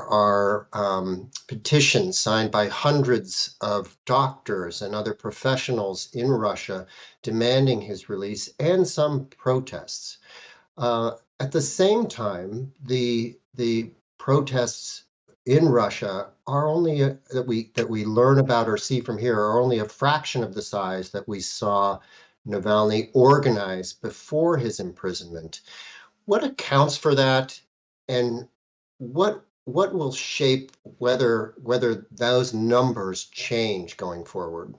are petitions signed by hundreds of doctors and other professionals in Russia demanding his release, and some protests. At the same time, the protests in Russia are only that we learn about or see from here are only a fraction of the size that we saw Navalny organize before his imprisonment. What accounts for that, and what will shape whether those numbers change going forward?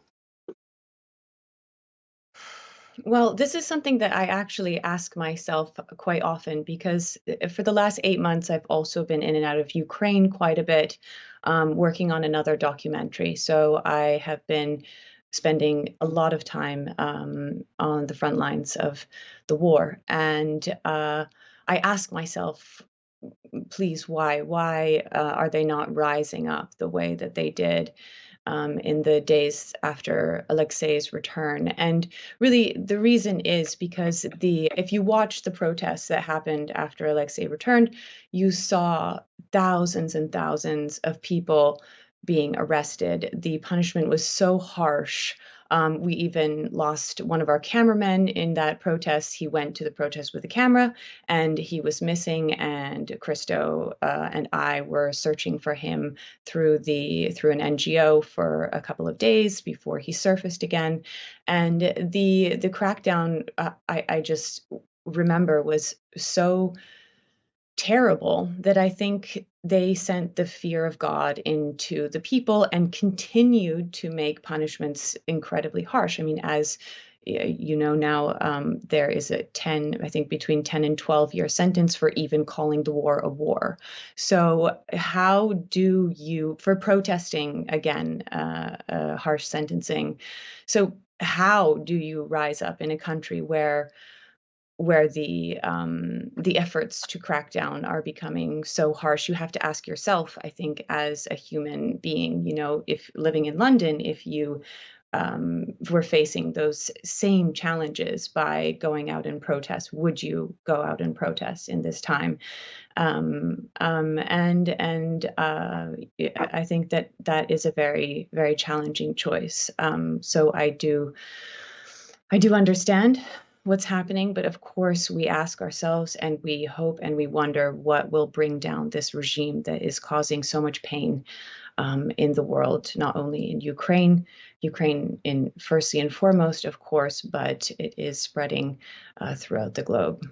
Well, this is something that I actually ask myself quite often because for the last 8 months, I've also been in and out of Ukraine quite a bit, working on another documentary. So I have been spending a lot of time on the front lines of the war. And I ask myself, please, why? Why are they not rising up the way that they did? In the days after Alexei's return. And really, the reason is because if you watch the protests that happened after Alexei returned, you saw thousands and thousands of people being arrested. The punishment was so harsh. We even lost one of our cameramen in that protest. He went to the protest with a camera and he was missing. And Christo and I were searching for him through an NGO for a couple of days before he surfaced again. And the crackdown, I just remember, was so terrible that I think they sent the fear of God into the people and continued to make punishments incredibly harsh. I mean, as you know now, there is a 10, I think between 10 and 12-year sentence for even calling the war a war. So how do you, for protesting again, harsh sentencing. So how do you rise up in a country where the efforts to crack down are becoming so harsh? You have to ask yourself, I think, as a human being, if living in London, if you were facing those same challenges by going out and protest, would you go out and protest in this time? I think that is a very, very challenging choice. So I do understand what's happening, but of course we ask ourselves and we hope and we wonder what will bring down this regime that is causing so much pain in the world, not only in Ukraine in firstly and foremost, of course, but it is spreading throughout the globe.